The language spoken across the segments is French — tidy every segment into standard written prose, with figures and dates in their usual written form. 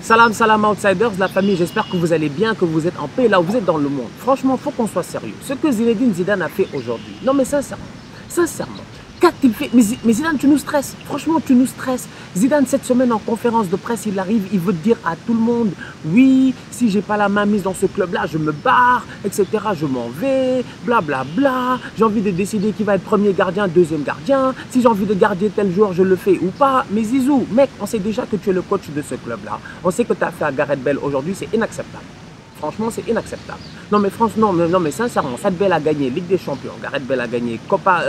Salam, salam outsiders, la famille, j'espère que vous allez bien, que vous êtes en paix là où vous êtes dans le monde. Franchement, il faut qu'on soit sérieux. Ce que Zinedine Zidane a fait aujourd'hui, non mais sincèrement, qu'a-t-il fait? Mais Zidane, tu nous stresses. Franchement, tu nous stresses. Zidane, cette semaine en conférence de presse, il arrive, il veut dire à tout le monde, oui, si j'ai pas la main mise dans ce club-là, je me barre, etc. Je m'en vais, blablabla. Bla, bla. J'ai envie de décider qui va être premier gardien, deuxième gardien. Si j'ai envie de garder tel joueur, je le fais ou pas. Mais Zizou, mec, on sait déjà que tu es le coach de ce club-là. On sait que tu as fait à Gareth Bale aujourd'hui, c'est inacceptable. Franchement, c'est inacceptable. Non mais franchement, non mais sincèrement, Gareth Bale a gagné Ligue des Champions, Gareth Bale a gagné Copa,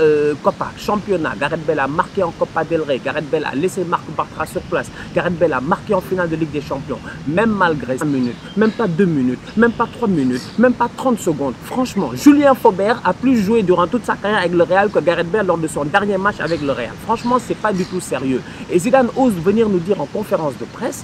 Championnat, Gareth Bale a marqué en Copa del Rey, Gareth Bale a laissé Marc Bartra sur place, Gareth Bale a marqué en finale de Ligue des Champions, même malgré 5 minutes, même pas 2 minutes, même pas 3 minutes, même pas 30 secondes. Franchement, Julien Faubert a plus joué durant toute sa carrière avec le Real que Gareth Bale lors de son dernier match avec le Real. Franchement, c'est pas du tout sérieux. Et Zidane ose venir nous dire en conférence de presse,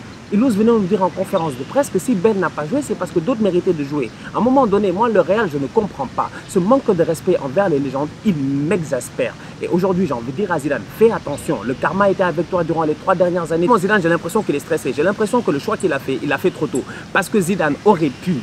que si Ben n'a pas joué, c'est parce que d'autres méritaient de jouer. À un moment donné, moi, le Real, je ne comprends pas. Ce manque de respect envers les légendes, il m'exaspère. Et aujourd'hui, j'ai envie de dire à Zidane, fais attention. Le karma était avec toi durant les 3 dernières années. Zidane, j'ai l'impression qu'il est stressé. J'ai l'impression que le choix qu'il a fait, il l'a fait trop tôt. Parce que Zidane aurait pu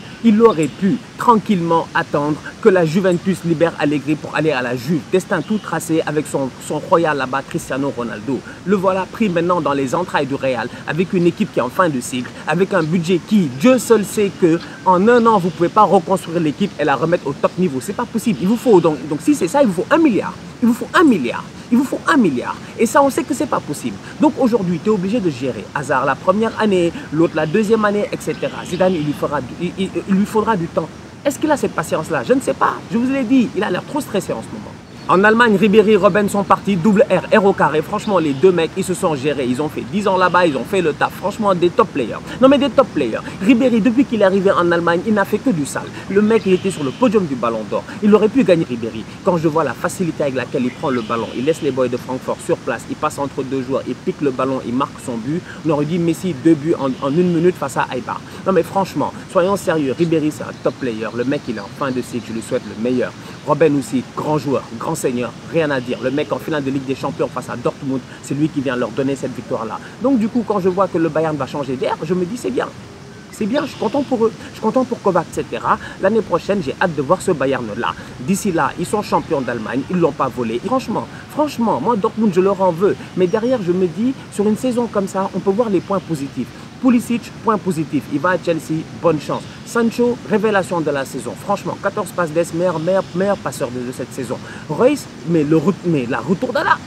tranquillement attendre que la Juventus libère Allegri pour aller à la Juve. Destin tout tracé avec son royal là-bas, Cristiano Ronaldo. Le voilà pris maintenant dans les entrailles du Real, avec une équipe qui est en fin de cycle, avec un budget qui, Dieu seul sait que en 1 an, vous ne pouvez pas reconstruire l'équipe et la remettre au top niveau. C'est pas possible. Il vous faut donc si c'est ça, il vous faut 1 milliard. Il vous faut 1 milliard. Il vous faut 1 milliard. Et ça, on sait que c'est pas possible. Donc aujourd'hui, tu es obligé de gérer. Hazard la première année, l'autre la deuxième année, etc. Zidane, il lui faudra du temps. Est-ce qu'il a cette patience-là? Je ne sais pas. Je vous l'ai dit, il a l'air trop stressé en ce moment. En Allemagne, Ribéry, Robben sont partis, double R au carré. Franchement, les deux mecs, ils se sont gérés. Ils ont fait 10 ans là-bas, ils ont fait le taf. Franchement, des top players. Non, mais des top players. Ribéry, depuis qu'il est arrivé en Allemagne, il n'a fait que du sale. Le mec, il était sur le podium du Ballon d'Or. Il aurait pu gagner Ribéry. Quand je vois la facilité avec laquelle il prend le ballon, il laisse les boys de Francfort sur place, il passe entre 2 joueurs, il pique le ballon, il marque son but. On aurait dit Messi 2 buts en 1 minute face à Eibar. Non, mais franchement, soyons sérieux. Ribéry, c'est un top player. Le mec, il est en fin de cycle. Je lui souhaite le meilleur. Robben aussi, grand joueur, grand seigneur, rien à dire. Le mec en finale de Ligue des Champions face à Dortmund, c'est lui qui vient leur donner cette victoire-là. Donc du coup, quand je vois que le Bayern va changer d'air, je me dis c'est bien. C'est bien, je suis content pour eux, je suis content pour Kovac, etc. L'année prochaine, j'ai hâte de voir ce Bayern-là. D'ici là, ils sont champions d'Allemagne, ils ne l'ont pas volé. Franchement, moi, Dortmund, je leur en veux. Mais derrière, je me dis, sur une saison comme ça, on peut voir les points positifs. Pulisic, point positif, il va à Chelsea, bonne chance. Sancho, révélation de la saison. Franchement, 14 passes d'ess, meilleur passeur de cette saison. Reus, mais la retour-dada.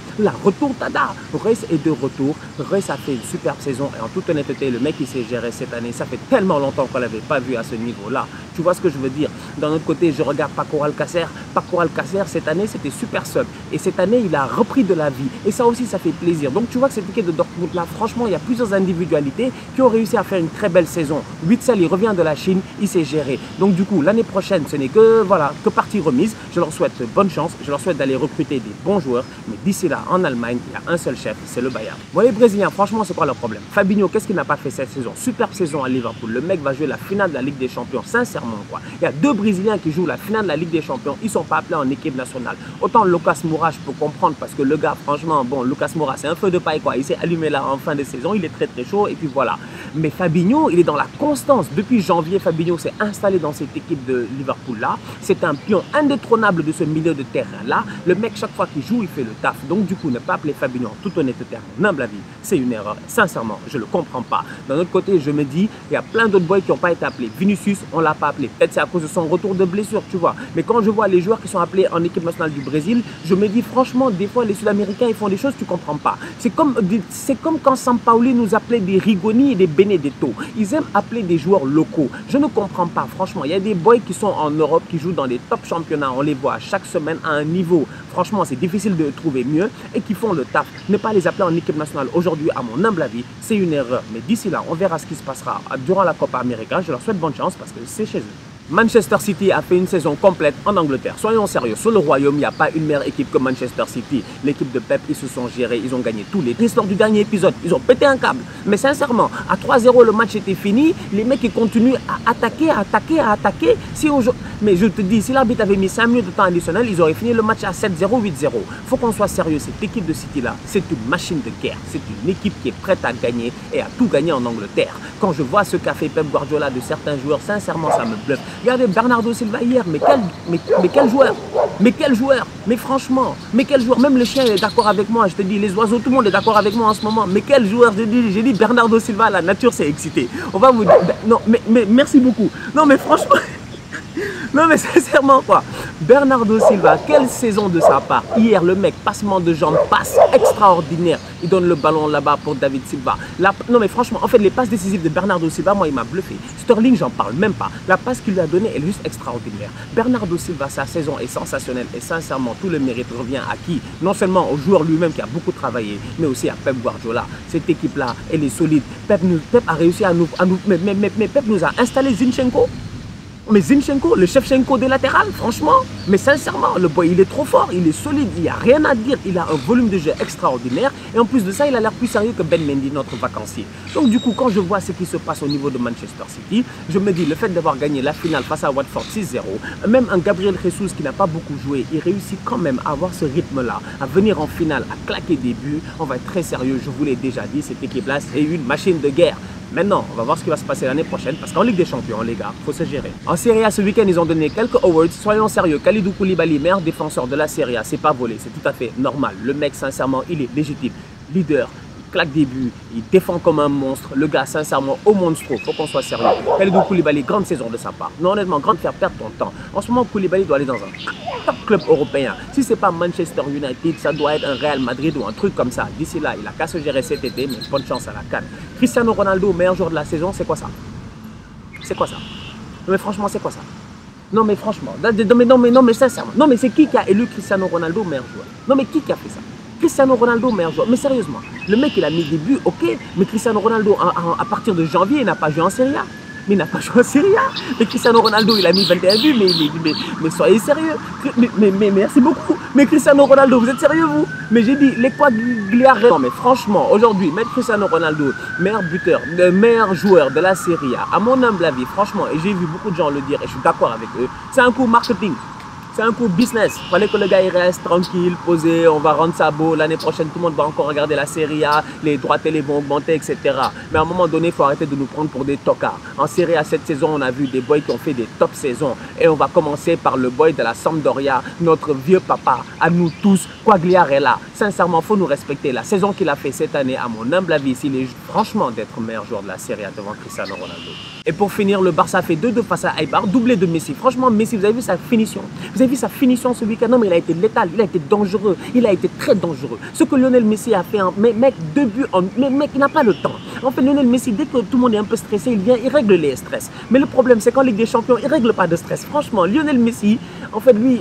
Reus est de retour. Reus a fait une superbe saison. Et en toute honnêteté, le mec, il s'est géré cette année. Ça fait tellement longtemps qu'on ne l'avait pas vu à ce niveau-là. Tu vois ce que je veux dire? D'un autre côté, je regarde Paco Alcacer. Paco Alcacer, cette année, c'était super sub. Et cette année, il a repris de la vie. Et ça aussi, ça fait plaisir. Donc, tu vois que cette équipe de Dortmund-là, franchement, il y a plusieurs individualités qui ont réussi à faire une très belle saison. Witsel, il revient de la Chine, il s'est géré. Donc du coup, l'année prochaine, ce n'est que partie remise. Je leur souhaite bonne chance, je leur souhaite d'aller recruter des bons joueurs. Mais d'ici là, en Allemagne, il y a un seul chef, c'est le Bayern. Bon, les Brésiliens, franchement, c'est quoi leur problème? Fabinho, qu'est-ce qu'il n'a pas fait cette saison? Superbe saison à Liverpool. Le mec va jouer la finale de la Ligue des Champions, sincèrement, quoi. Il y a 2 Brésiliens qui jouent la finale de la Ligue des Champions. Ils ne sont pas appelés en équipe nationale. Autant Lucas Moura, je peux comprendre parce que le gars, franchement, bon, Lucas Moura, c'est un feu de paille, quoi. Il s'est allumé là en fin de saison, il est très très chaud et puis voilà. Mais Fabinho, il est dans la constance. Depuis janvier, Fabinho s'est installé dans cette équipe de Liverpool-là. C'est un pion indétrônable de ce milieu de terrain-là. Le mec, chaque fois qu'il joue, il fait le taf. Donc, du coup, ne pas appeler Fabinho en toute honnêteté, à mon humble avis, c'est une erreur. Sincèrement, je ne le comprends pas. D'un autre côté, je me dis, il y a plein d'autres boys qui n'ont pas été appelés. Vinicius, on ne l'a pas appelé. Peut-être c'est à cause de son retour de blessure, tu vois. Mais quand je vois les joueurs qui sont appelés en équipe nationale du Brésil, je me dis, franchement, des fois, les Sud-Américains, ils font des choses que tu ne comprends pas. C'est comme quand Sampaoli nous appelait des Rigoni et des Benedetto. Ils aiment appeler des joueurs locaux. Je ne comprends pas, franchement. Il y a des boys qui sont en Europe, qui jouent dans des top championnats. On les voit chaque semaine à un niveau. Franchement, c'est difficile de trouver mieux et qui font le taf. Ne pas les appeler en équipe nationale aujourd'hui, à mon humble avis, c'est une erreur. Mais d'ici là, on verra ce qui se passera durant la Copa América. Je leur souhaite bonne chance parce que c'est chez eux. Manchester City a fait une saison complète en Angleterre. Soyons sérieux, sur le royaume, il n'y a pas une meilleure équipe que Manchester City. L'équipe de Pep, ils se sont gérés, ils ont gagné tous les titres lors du dernier épisode. Ils ont pété un câble. Mais sincèrement, à 3-0, le match était fini. Les mecs, ils continuent à attaquer. Mais je te dis, si l'arbitre avait mis 5 minutes de temps additionnel, ils auraient fini le match à 7-0, 8-0. Il faut qu'on soit sérieux. Cette équipe de City-là, c'est une machine de guerre. C'est une équipe qui est prête à gagner et à tout gagner en Angleterre. Quand je vois ce qu'a fait Pep Guardiola de certains joueurs, sincèrement, ça me bluffe. Regardez Bernardo Silva hier, mais quel joueur! Mais quel joueur! Mais franchement, mais quel joueur! Même le chien est d'accord avec moi, je te dis, les oiseaux, tout le monde est d'accord avec moi en ce moment. Mais quel joueur! J'ai dit Bernardo Silva, la nature s'est excitée. On va vous dire, non, mais merci beaucoup. Non, mais franchement, non, mais sincèrement, quoi. Bernardo Silva, quelle saison de sa part. Hier, le mec, passement de jambes, passe extraordinaire. Il donne le ballon là-bas pour David Silva. Non, mais franchement, en fait, les passes décisives de Bernardo Silva, moi, il m'a bluffé. Sterling, j'en parle même pas. La passe qu'il lui a donnée est juste extraordinaire. Bernardo Silva, sa saison est sensationnelle et sincèrement, tout le mérite revient à qui? Non seulement au joueur lui-même qui a beaucoup travaillé, mais aussi à Pep Guardiola. Cette équipe-là, elle est solide. Pep a réussi à nous... Mais Pep nous a installé Zinchenko. Mais Zinchenko, le Shevchenko des latérales, franchement, mais sincèrement, le boy, il est trop fort, il est solide, il n'y a rien à dire, il a un volume de jeu extraordinaire et en plus de ça, il a l'air plus sérieux que Ben Mendy, notre vacancier. Donc du coup, quand je vois ce qui se passe au niveau de Manchester City, je me dis, le fait d'avoir gagné la finale face à Watford 6-0, même un Gabriel Jesus qui n'a pas beaucoup joué, il réussit quand même à avoir ce rythme-là, à venir en finale, à claquer des buts. On va être très sérieux, je vous l'ai déjà dit, cette équipe-là, c'est une machine de guerre. Maintenant, on va voir ce qui va se passer l'année prochaine parce qu'en Ligue des Champions, les gars, il faut se gérer. En Serie A, ce week-end, ils ont donné quelques awards. Soyons sérieux, Kalidou Koulibaly, meilleur défenseur de la Serie A, c'est pas volé, c'est tout à fait normal. Le mec, sincèrement, il est légitime. Leader, claque des buts, il défend comme un monstre. Le gars, sincèrement, au monstro, faut qu'on soit sérieux. Kalidou Koulibaly, grande saison de sa part. Non, honnêtement, grande faire perdre ton temps. En ce moment, Koulibaly doit aller dans un top club européen. Si c'est pas Manchester United, ça doit être un Real Madrid ou un truc comme ça. D'ici là, il a qu'à se gérer cet été, mais bonne chance à la CAN. Cristiano Ronaldo, meilleur joueur de la saison, c'est quoi ça? C'est quoi ça? Non mais franchement, c'est quoi ça? Non mais franchement, non mais sincèrement, non mais c'est qui a élu Cristiano Ronaldo meilleur joueur? Non mais qui a fait ça? Cristiano Ronaldo meilleur joueur. Mais sérieusement, le mec il a mis des buts, ok, mais Cristiano Ronaldo à partir de janvier, il n'a pas joué en Serie A. Mais il n'a pas joué en Serie A. Mais Cristiano Ronaldo, il a mis 21 buts, mais soyez sérieux. Mais merci beaucoup. Mais Cristiano Ronaldo, vous êtes sérieux, vous? Mais j'ai dit, les Quagliarella. Non, mais franchement, aujourd'hui, mettre Cristiano Ronaldo, meilleur buteur, meilleur joueur de la Serie A, à mon humble avis, franchement, et j'ai vu beaucoup de gens le dire, et je suis d'accord avec eux, c'est un coup marketing. C'est un coup business. Il fallait que le gars il reste tranquille, posé, on va rendre ça beau. L'année prochaine, tout le monde va encore regarder la Serie A, les droits télé vont augmenter, etc. Mais à un moment donné, il faut arrêter de nous prendre pour des tocards. En Serie A, cette saison, on a vu des boys qui ont fait des top saisons. Et on va commencer par le boy de la Sampdoria, notre vieux papa, à nous tous, Quagliarella. Sincèrement, il faut nous respecter. La saison qu'il a fait cette année, à mon humble avis, il est franchement d'être meilleur joueur de la Serie A devant Cristiano Ronaldo. Et pour finir, le Barça fait 2-2 face à Eibar, doublé de Messi. Franchement, Messi, vous avez vu sa finition? Vous avez vu sa finition ce week-end? Non, mais il a été létal, il a été dangereux, il a été très dangereux. Ce que Lionel Messi a fait, mais mec, 2 buts, mais mec, il n'a pas le temps. En fait, Lionel Messi, dès que tout le monde est un peu stressé, il vient, il règle les stress. Mais le problème, c'est qu'en Ligue des Champions, il ne règle pas de stress. Franchement, Lionel Messi, en fait, lui,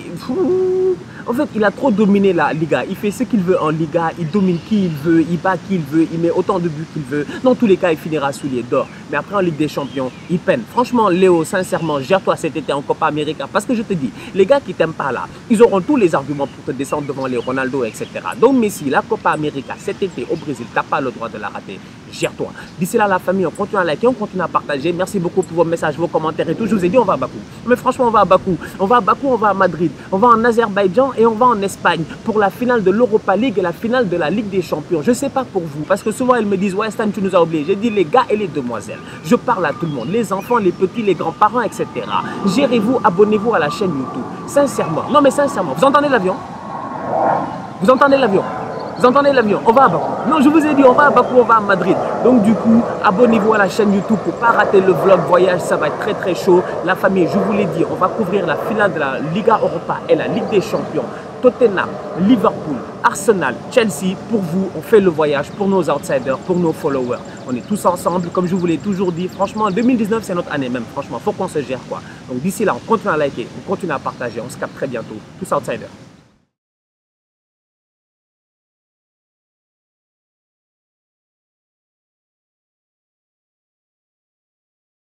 en fait, il a trop dominé la Liga. Il fait ce qu'il veut en Liga, il domine qui il veut, il bat qui il veut, il met autant de buts qu'il veut. Dans tous les cas, il finira soulier d'or. Mais après, en Ligue des Champions, il peine. Franchement, Léo, sincèrement, gère-toi cet été en Copa América. Parce que je te dis, les gars qui t'aiment pas là, ils auront tous les arguments pour te descendre devant les Ronaldo, etc. Donc, Messi, la Copa América, cet été au Brésil, tu n'as pas le droit de la rater. Gère-toi. D'ici là, la famille, on continue à liker, on continue à partager. Merci beaucoup pour vos messages, vos commentaires et tout. Je vous ai dit, on va à Bakou. Mais franchement, on va à Bakou. On va à Bakou, on va à Madrid. On va en Azerbaïdjan et on va en Espagne pour la finale de l'Europa League et la finale de la Ligue des Champions. Je ne sais pas pour vous, parce que souvent, elles me disent, ouais, Stan, tu nous as oubliés. J'ai dit, les gars et les demoiselles, je parle à tout le monde, les enfants, les petits, les grands-parents, etc. Gérez-vous, abonnez-vous à la chaîne YouTube. Sincèrement. Non, mais sincèrement, vous entendez l'avion? Vous entendez l'avion? Vous entendez l'avion? On va à Bakou. Non, je vous ai dit, on va à Bakou, on va à Madrid. Donc du coup, abonnez-vous à la chaîne YouTube pour ne pas rater le vlog voyage. Ça va être très très chaud. La famille, je vous l'ai dit, on va couvrir la finale de la Liga Europa et la Ligue des Champions. Tottenham, Liverpool, Arsenal, Chelsea. Pour vous, on fait le voyage pour nos outsiders, pour nos followers. On est tous ensemble, comme je vous l'ai toujours dit. Franchement, 2019, c'est notre année même. Franchement, il faut qu'on se gère quoi. Donc d'ici là, on continue à liker, on continue à partager. On se capte très bientôt. Tous outsiders.